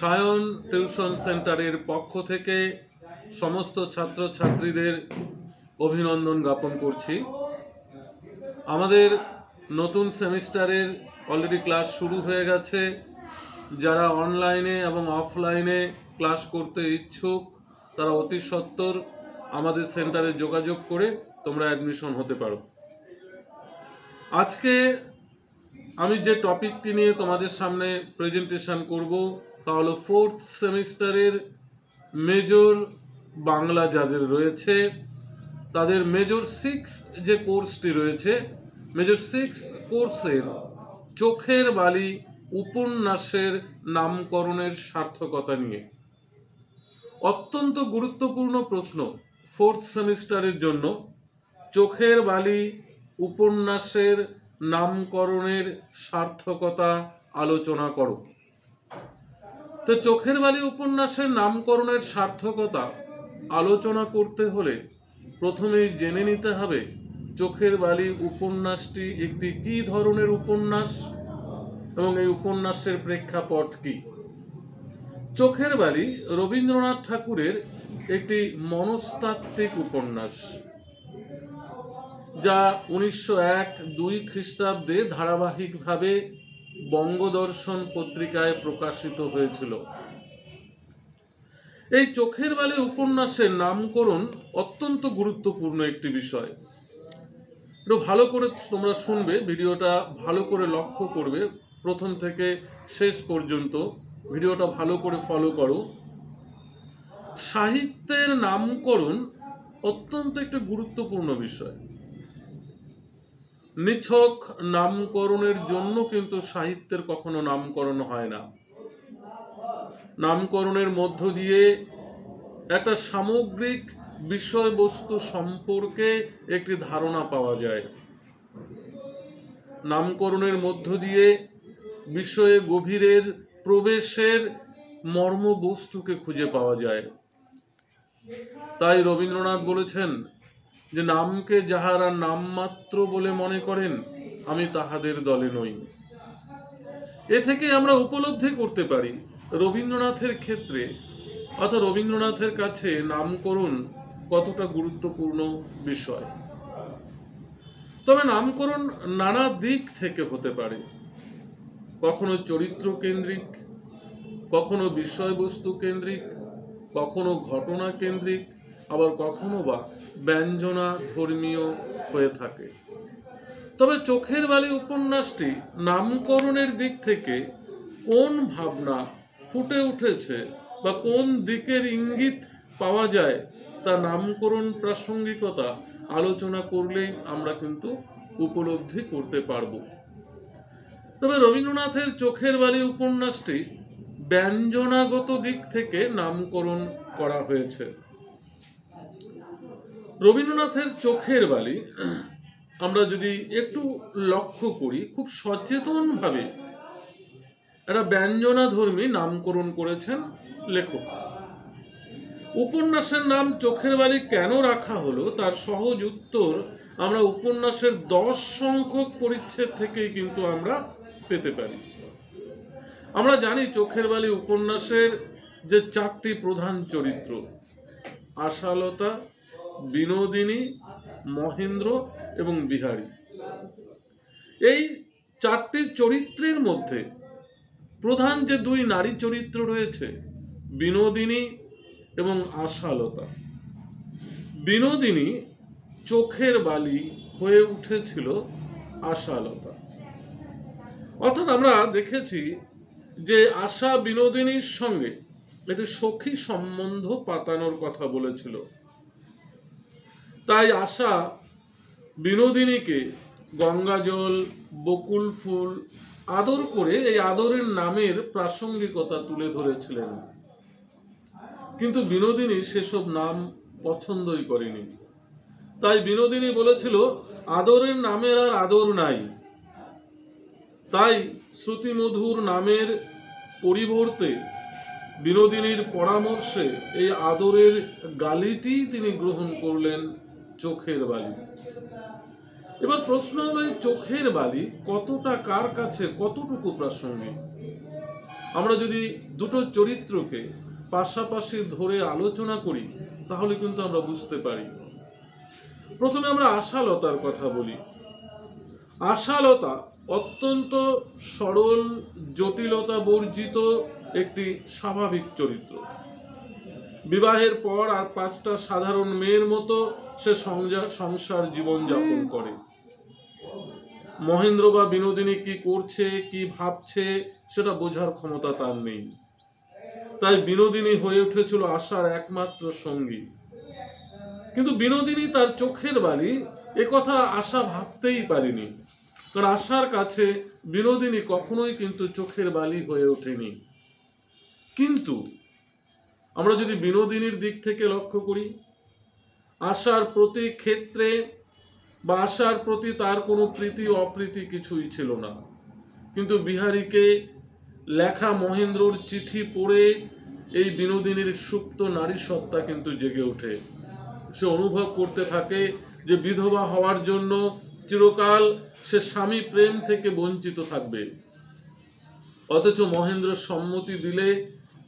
Sayan tuition সেন্টারের পক্ষ থেকে সমস্ত ছাত্রছাত্রীদের অভিনন্দন জ্ঞাপন করছি। আমাদের নতুন সেমিস্টারের অলরেডি ক্লাস শুরু হয়ে গেছে। যারা অনলাইনে এবং অফলাইনে ক্লাস করতে ইচ্ছুক তারা অতি সত্বর আমাদের সেন্টারে যোগাযোগ করে তোমরা অ্যাডমিশন হতে পারো। আজকে আমি যে টপিকটি নিয়ে তোমাদের সামনে প্রেজেন্টেশন করব তা হলো ফোর্থ সেমিস্টারের মেজর বাংলা যাদের রয়েছে তাদের মেজর 6 যে কোর্সটি রয়েছে, মেজর 6 কোর্সের চোখের বালি উপন্যাসের নামকরণের সার্থকতা নিয়ে অত্যন্ত গুরুত্বপূর্ণ প্রশ্ন। ফোর্থ সেমিস্টারের জন্য চোখের বালি উপন্যাসের নামকরণের সার্থকতা আলোচনা করো। তো চোখের বালি উপন্যাসের নামকরণের সার্থকতা আলোচনা করতে হলে প্রথমেই জেনে নিতে হবে চোখের বালি উপন্যাসটি একটি কী ধরনের উপন্যাস এবং এই উপন্যাসের প্রেক্ষাপট কি। চোখের বালি রবীন্দ্রনাথ ঠাকুরের একটি মনস্তাত্ত্বিক উপন্যাস, যা 1901-2 খ্রিস্টাব্দে ধারাবাহিকভাবে বঙ্গদর্শন পত্রিকায় প্রকাশিত হয়েছিল। এই চোখের বালি উপন্যাসের নামকরণ অত্যন্ত গুরুত্বপূর্ণ একটি বিষয়। একটু ভালো করে তোমরা শুনবে, ভিডিওটা ভালো করে লক্ষ্য করবে, প্রথম থেকে শেষ পর্যন্ত ভিডিওটা ভালো করে ফলো করো। সাহিত্যের নামকরণ অত্যন্ত একটি গুরুত্বপূর্ণ বিষয়। নিছক নামকরণের জন্য কিন্তু সাহিত্যের কখনো নামকরণ হয় না। নামকরণের মধ্য দিয়ে একটা সামগ্রিক বিষয়বস্তু সম্পর্কে একটি ধারণা পাওয়া যায়। নামকরণের মধ্য দিয়ে বিষয়ে গভীরের প্রবেশের মর্মবস্তুকে খুঁজে পাওয়া যায়। তাই রবীন্দ্রনাথ বলেছেন যে নামকে যাহারা নামমাত্র বলে মনে করেন আমি তাহাদের দলে নই। এ থেকে আমরা উপলব্ধি করতে পারি রবীন্দ্রনাথের ক্ষেত্রে অর্থাৎ রবীন্দ্রনাথের কাছে নামকরণ কতটা গুরুত্বপূর্ণ বিষয়। তবে নামকরণ নানা দিক থেকে হতে পারে, কখনো চরিত্র কেন্দ্রিক, কখনো বিষয়বস্তু কেন্দ্রিক, কখনো ঘটনা কেন্দ্রিক, আবার কখনো বা ব্যঞ্জনা ধর্মীয় হয়ে থাকে। তবে চোখের বালি উপন্যাসটি নামকরণের দিক থেকে কোন ভাবনা ফুটে উঠেছে বা কোন দিকের ইঙ্গিত পাওয়া যায় তা নামকরণ প্রাসঙ্গিকতা আলোচনা করলেই আমরা কিন্তু উপলব্ধি করতে পারব। তবে রবীন্দ্রনাথের চোখের বালি উপন্যাসটি ব্যঞ্জনাগত দিক থেকে নামকরণ করা হয়েছে। রবীন্দ্রনাথের চোখের বালি আমরা যদি একটু লক্ষ্য করি, খুব সচেতনভাবে একটা ব্যঞ্জনাধর্মী নামকরণ করেছেন লেখক। উপন্যাসের নাম চোখের বালি কেন রাখা হলো তার সহজ উত্তর আমরা উপন্যাসের 10 সংখ্যক পরিচ্ছেদ থেকেই কিন্তু আমরা পেতে পারি। আমরা জানি চোখের বালি উপন্যাসের যে 4টি প্রধান চরিত্র, আশালতা, বিনোদিনী, মহেন্দ্র এবং বিহারী, এই 4টি চরিত্রের মধ্যে প্রধান যে 2 নারী চরিত্র রয়েছে বিনোদিনী এবং আশালতা, বিনোদিনী চোখের বালি হয়ে উঠেছিল আশালতা। অর্থাৎ আমরা দেখেছি যে আশা বিনোদিনীর সঙ্গে একটি সখী সম্বন্ধ পাতানোর কথা বলেছিল। তাই আশা বিনোদিনীকে গঙ্গাজল, বকুল ফুল আদর করে এই আদরের নামের প্রাসঙ্গিকতা তুলে ধরেছিলেন, কিন্তু বিনোদিনী সেসব নাম পছন্দই করেনি। তাই বিনোদিনী বলেছিল আদরের নামের আর আদর নাই। তাই শ্রুতিমধুর নামের পরিবর্তে বিনোদিনীর পরামর্শে এই আদরের গালিটি তিনি গ্রহণ করলেন, চোখের বালি। এবার প্রশ্ন হলো এই চোখের বালি কতটা কার কাছে কতটুকু প্রাসঙ্গিক। আমরা যদি দুটো চরিত্রকে পাশাপাশি ধরে আলোচনা করি তাহলে কিন্তু আমরা বুঝতে পারি। প্রথমে আমরা আশালতার কথা বলি। আশালতা অত্যন্ত সরল, জটিলতা বর্জিত একটি স্বাভাবিক চরিত্র। বিবাহের পর আর 5টা সাধারণ মেয়ের মতো সে সংসার জীবন যাপন করে। মহেন্দ্র বা বিনোদিনী কি করছে, কি ভাবছে সেটা বোঝার ক্ষমতা তার নেই। তাই বিনোদিনী হয়ে উঠেছিল আশার একমাত্র সঙ্গী। কিন্তু বিনোদিনী তার চোখের বালি, একথা আশা ভাবতেই পারেনি। কারণ আশার কাছে বিনোদিনী কখনোই কিন্তু চোখের বালি হয়ে ওঠেনি। কিন্তু আমরা যদি বিনোদিনীর দিক থেকে লক্ষ্য করি, আশার প্রতি ক্ষেত্রে বা আশার প্রতি তার কোনো প্রীতি অপ্রীতি কিছুই ছিল না। কিন্তু বিহারীকে লেখা মহেন্দ্রর চিঠি পড়ে এই বিনোদিনীর সুপ্ত নারী সত্তা কিন্তু জেগে ওঠে। সে অনুভব করতে থাকে যে বিধবা হওয়ার জন্য চিরকাল সে স্বামী প্রেম থেকে বঞ্চিত থাকবে। অথচ মহেন্দ্র সম্মতি দিলে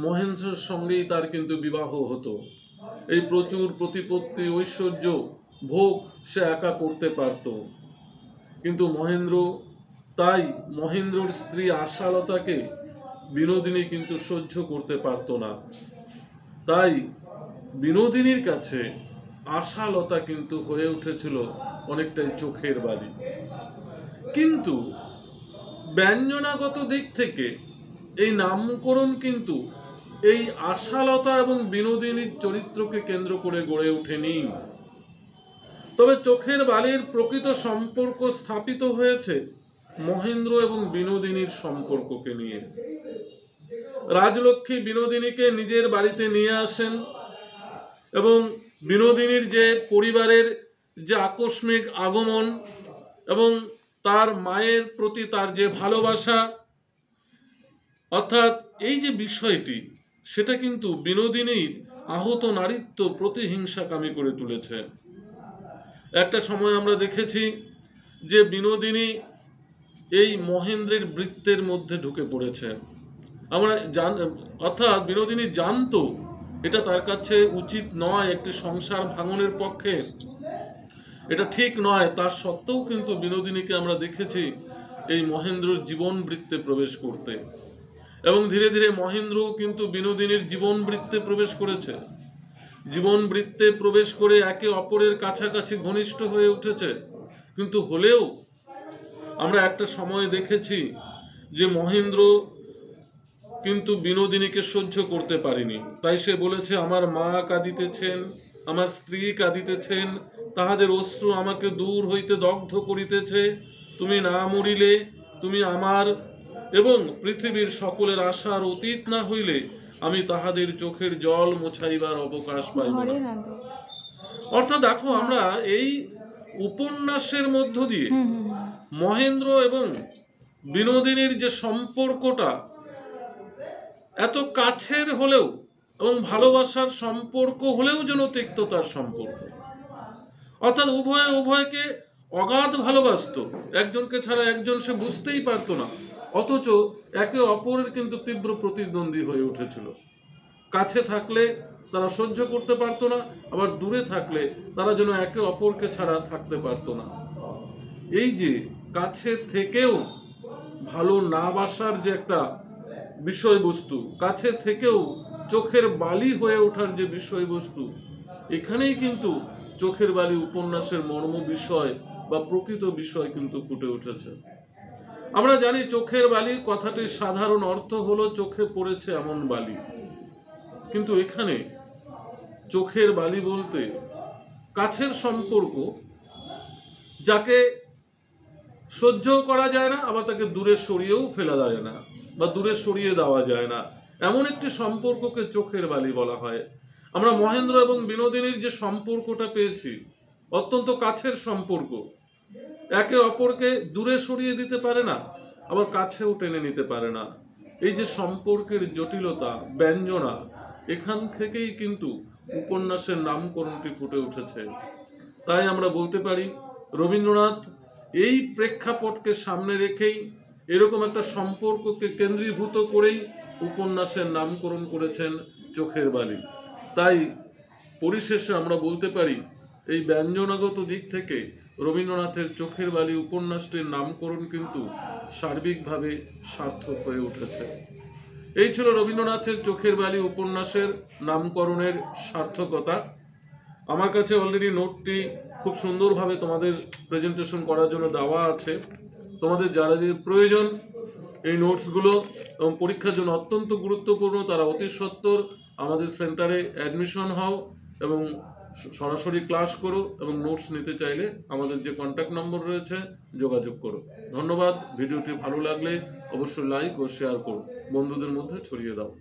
মহেন্দ্রের সঙ্গেই তার কিন্তু বিবাহ হতো। এই প্রচুর প্রতিপত্তি, ঐশ্বর্য, ভোগ সে একা করতে পারত। কিন্তু মহেন্দ্রর স্ত্রী আশালতাকে বিনোদিনী কিন্তু সহ্য করতে পারত না। তাই বিনোদিনীর কাছে আশালতা কিন্তু হয়ে উঠেছিল অনেকটাই চোখের বালি। কিন্তু ব্যঞ্জনাগত দিক থেকে এই নামকরণ কিন্তু এই আশালতা এবং বিনোদিনীর চরিত্রকে কেন্দ্র করে গড়ে ওঠেনি। তবে চোখের বালির প্রকৃত সম্পর্ক স্থাপিত হয়েছে মহেন্দ্র এবং বিনোদিনীর সম্পর্ককে নিয়ে। রাজলক্ষ্মী বিনোদিনীকে নিজের বাড়িতে নিয়ে আসেন এবং বিনোদিনীর যে পরিবারের যে আকস্মিক আগমন এবং তার মায়ের প্রতি তার যে ভালোবাসা, অর্থাৎ এই যে বিষয়টি, সেটা কিন্তু বিনোদিনীর আহত নারীত্ব প্রতিহিংসাকামী করে তুলেছে। একটা সময় আমরা দেখেছি যে বিনোদিনী এই মহেন্দ্রের বৃত্তের মধ্যে ঢুকে পড়েছে। অর্থাৎ বিনোদিনী জানতো এটা তার কাছে উচিত নয়, একটি সংসার ভাঙনের পক্ষে এটা ঠিক নয়। তার সত্ত্বেও কিন্তু বিনোদিনীকে আমরা দেখেছি এই মহেন্দ্রর জীবন বৃত্তে প্রবেশ করতে, এবং ধীরে ধীরে মহেন্দ্রও কিন্তু বিনোদিনীর জীবন বৃত্তে প্রবেশ করেছে। জীবন বৃত্তে প্রবেশ করে একে অপরের কাছাকাছি ঘনিষ্ঠ হয়ে উঠেছে। কিন্তু হলেও আমরা একটা সময় দেখেছি যে মহেন্দ্র কিন্তু বিনোদিনীকে সহ্য করতে পারেনি। তাই সে বলেছে, আমার মা কাঁদিতেছেন, আমার স্ত্রী কাঁদিতেছেন, তাহাদের অশ্রু আমাকে দূর হইতে দগ্ধ করিতেছে। তুমি না মরিলে তুমি আমার এবং পৃথিবীর সকলের আশার অতীত না হইলে আমি তাহাদের চোখের জল মোছাইবার অবকাশ পাইব না। অর্থাৎ দেখো, আমরা এই উপন্যাসের মধ্য দিয়ে মহেন্দ্র এবং বিনোদিনীর যে সম্পর্কটা এত কাছের হলেও এবং ভালোবাসার সম্পর্ক হলেও যেন তিক্ততার সম্পর্ক। অর্থাৎ উভয়কে অগাধ ভালোবাসত, একজনকে ছাড়া একজন সে বুঝতেই পারতো না। অথচ একে অপরের কিন্তু তীব্র প্রতিদ্বন্দ্বী হয়ে উঠেছিল। কাছে থাকলে তারা সহ্য করতে পারতো না, আবার দূরে থাকলে তারা যেন একে অপরকে ছাড়া থাকতে পারতো না। এই যে কাছে থেকেও ভালো না বাসার যে একটা বিষয়বস্তু, কাছে থেকেও চোখের বালি হয়ে ওঠার যে বিষয়বস্তু, এখানেই কিন্তু চোখের বালি উপন্যাসের মর্ম বিষয় বা প্রকৃত বিষয় কিন্তু ফুটে উঠেছে। আমরা জানি চোখের বালি কথাটির সাধারণ অর্থ হলো চোখে পড়েছে এমন বালি। কিন্তু এখানে চোখের বালি বলতে কাছের সম্পর্ক, যাকে সহ্যও করা যায় না, আবার তাকে দূরে সরিয়েও ফেলা যায় না বা দূরে সরিয়ে দেওয়া যায় না, এমন একটি সম্পর্ককে চোখের বালি বলা হয়। আমরা মহেন্দ্র এবং বিনোদিনীর যে সম্পর্কটা পেয়েছি, অত্যন্ত কাছের সম্পর্ক, একে অপরকে দূরে সরিয়ে দিতে পারে না, আবার কাছেও টেনে নিতে পারে না। এই যে সম্পর্কের জটিলতা, ব্যঞ্জনা, এখান থেকেই কিন্তু উপন্যাসের নামকরণটি ফুটে উঠেছে। তাই আমরা বলতে পারি রবীন্দ্রনাথ এই প্রেক্ষাপটকে সামনে রেখেই, এরকম একটা সম্পর্ককে কেন্দ্রীভূত করেই উপন্যাসের নামকরণ করেছেন চোখের বালি। তাই পরিশেষে আমরা বলতে পারি এই ব্যঞ্জনাগত দিক থেকে রবীন্দ্রনাথের চোখের বালি উপন্যাসটির নামকরণ কিন্তু সার্বিকভাবে সার্থক হয়ে উঠেছে। এই ছিল রবীন্দ্রনাথের চোখের বালি উপন্যাসের নামকরণের সার্থকতা। আমার কাছে অলরেডি নোটটি খুব সুন্দরভাবে তোমাদের প্রেজেন্টেশন করার জন্য দেওয়া আছে। তোমাদের যারা যে প্রয়োজন এই নোটসগুলো এবং পরীক্ষার জন্য অত্যন্ত গুরুত্বপূর্ণ, তারা অতি সত্বর আমাদের সেন্টারে অ্যাডমিশন হও এবং সরাসরি ক্লাস করো, এবং নোটস নিতে চাইলে আমাদের যে কন্ট্যাক্ট নম্বর রয়েছে যোগাযোগ করো। ধন্যবাদ। ভিডিওটি ভালো লাগলে অবশ্যই লাইক ও শেয়ার করো, বন্ধুদের মধ্যে ছড়িয়ে দাও।